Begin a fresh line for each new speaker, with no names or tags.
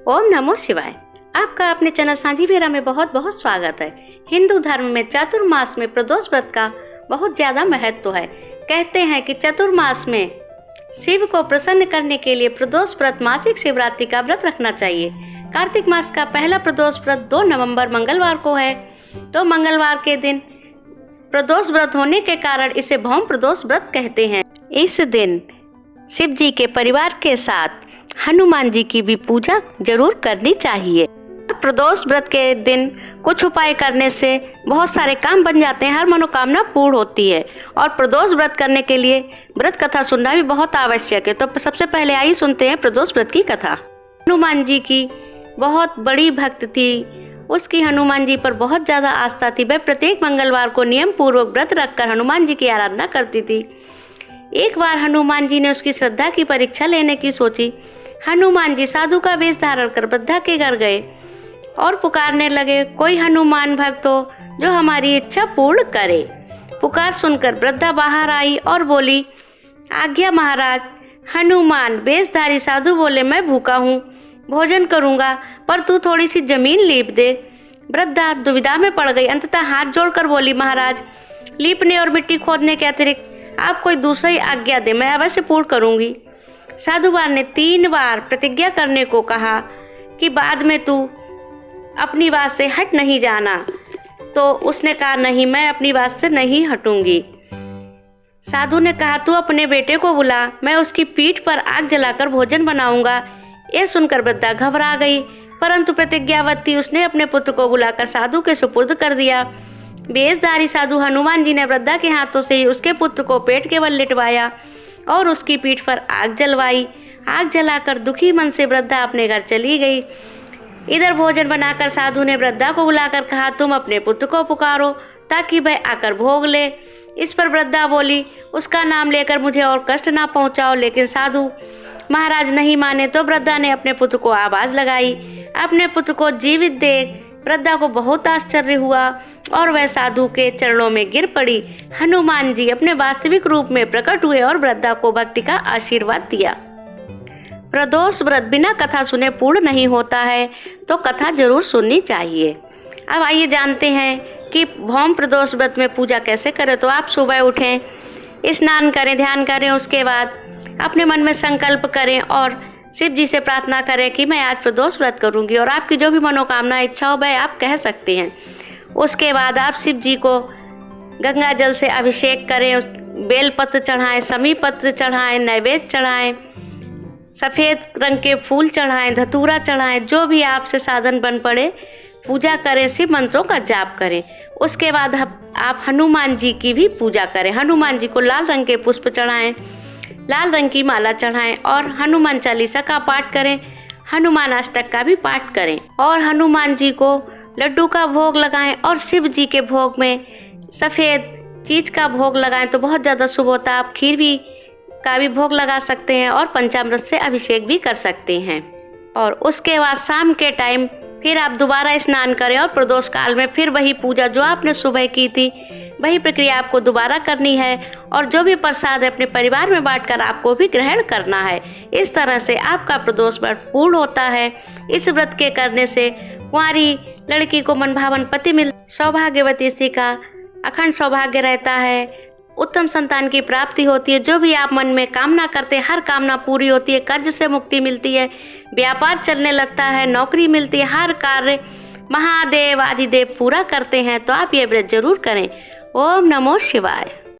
ओम नमो शिवाय। आपका अपने चैनल सांझी बेरा में बहुत बहुत स्वागत है। हिंदू धर्म में चातुर्मास में प्रदोष व्रत का बहुत ज्यादा महत्व है। कहते हैं कि चातुर्मास में शिव को प्रसन्न करने के लिए प्रदोष व्रत मासिक शिवरात्रि का व्रत रखना चाहिए। कार्तिक मास का पहला प्रदोष व्रत 2 नवंबर मंगलवार को है। तो मंगलवार के दिन प्रदोष व्रत होने के कारण इसे भौम प्रदोष व्रत कहते हैं। इस दिन शिव जी के परिवार के साथ हनुमान जी की भी पूजा जरूर करनी चाहिए। प्रदोष व्रत के दिन कुछ उपाय करने से बहुत सारे काम बन जाते हैं, हर मनोकामना पूर्ण होती है। और प्रदोष व्रत करने के लिए व्रत कथा सुनना भी बहुत आवश्यक है। तो सबसे पहले आइए सुनते हैं प्रदोष व्रत की कथा। हनुमान जी की बहुत बड़ी भक्त थी, उसकी हनुमान जी पर बहुत ज़्यादा आस्था थी। वह प्रत्येक मंगलवार को नियम पूर्वक व्रत रखकर हनुमान जी की आराधना करती थी। एक बार हनुमान जी ने उसकी श्रद्धा की परीक्षा लेने की सोची। हनुमान जी साधु का वेश धारण कर वृद्धा के घर गए और पुकारने लगे, कोई हनुमान भक्त हो जो हमारी इच्छा पूर्ण करे। पुकार सुनकर वृद्धा बाहर आई और बोली, आज्ञा महाराज। हनुमान वेशधारी साधु बोले, मैं भूखा हूँ, भोजन करूँगा, पर तू थोड़ी सी जमीन लीप दे। वृद्धा दुविधा में पड़ गई। अंततः हाथ जोड़कर बोली, महाराज लीपने और मिट्टी खोदने के अतिरिक्त आप कोई दूसरी आज्ञा दे, मैं अवश्य पूर्ण करूँगी। साधुवान ने 3 बार प्रतिज्ञा करने को कहा कि बाद में तू अपनी बात से हट नहीं जाना। तो उसने कहा, नहीं, मैं अपनी बात से नहीं हटूंगी। साधु ने कहा, तू अपने बेटे को बुला, मैं उसकी पीठ पर आग जलाकर भोजन बनाऊंगा। यह सुनकर वृद्धा घबरा गई, परंतु प्रतिज्ञावती उसने अपने पुत्र को बुलाकर साधु के सुपुर्द कर दिया। वेशधारी साधु हनुमान जी ने वृद्धा के हाथों से ही उसके पुत्र को पेट के बल लिटवाया और उसकी पीठ पर आग जलवाई। आग जलाकर दुखी मन से वृद्धा अपने घर चली गई। इधर भोजन बनाकर साधु ने वृद्धा को बुलाकर कहा, तुम अपने पुत्र को पुकारो ताकि वह आकर भोग ले। इस पर वृद्धा बोली, उसका नाम लेकर मुझे और कष्ट ना पहुंचाओ। लेकिन साधु महाराज नहीं माने तो वृद्धा ने अपने पुत्र को आवाज लगाई। अपने पुत्र को जीवित देख वृद्धा को बहुत आश्चर्य हुआ और वह साधु के चरणों में गिर पड़ी। हनुमान जी अपने वास्तविक रूप में प्रकट हुए और वृद्धा को भक्ति का आशीर्वाद दिया। प्रदोष व्रत बिना कथा सुने पूर्ण नहीं होता है, तो कथा जरूर सुननी चाहिए। अब आइए जानते हैं कि भौम प्रदोष व्रत में पूजा कैसे करें। तो आप सुबह उठें, स्नान करें, ध्यान करें, उसके बाद अपने मन में संकल्प करें और शिव जी से प्रार्थना करें कि मैं आज प्रदोष व्रत करूंगी। और आपकी जो भी मनोकामना इच्छा हो वह आप कह सकते हैं। उसके बाद आप शिव जी को गंगा जल से अभिषेक करें, बेलपत्र चढ़ाएं, समी पत्र चढ़ाएं, नैवेद्य चढ़ाएं, सफ़ेद रंग के फूल चढ़ाएं, धतूरा चढ़ाएं, जो भी आपसे साधन बन पड़े पूजा करें, शिव मंत्रों का जाप करें। उसके बाद आप हनुमान जी की भी पूजा करें। हनुमान जी को लाल रंग के पुष्प चढ़ाएं, लाल रंग की माला चढ़ाएं और हनुमान चालीसा का पाठ करें, हनुमान अष्टक का भी पाठ करें और हनुमान जी को लड्डू का भोग लगाएं और शिव जी के भोग में सफ़ेद चीज का भोग लगाएं तो बहुत ज़्यादा शुभ होता है। आप खीर भी का भी भोग लगा सकते हैं और पंचामृत से अभिषेक भी कर सकते हैं। और उसके बाद शाम के टाइम फिर आप दोबारा स्नान करें और प्रदोष काल में फिर वही पूजा जो आपने सुबह की थी वही प्रक्रिया आपको दोबारा करनी है। और जो भी प्रसाद है अपने परिवार में बांटकर आपको भी ग्रहण करना है। इस तरह से आपका प्रदोष व्रत पूर्ण होता है। इस व्रत के करने से कुंवारी लड़की को मनभावन पति मिल, सौभाग्यवती स्त्री का अखंड सौभाग्य रहता है, उत्तम संतान की प्राप्ति होती है, जो भी आप मन में कामना करते हैं हर कामना पूरी होती है, कर्ज से मुक्ति मिलती है, व्यापार चलने लगता है, नौकरी मिलती है, हर कार्य महादेव आदिदेव पूरा करते हैं। तो आप ये व्रत जरूर करें। ओम नमो शिवाय।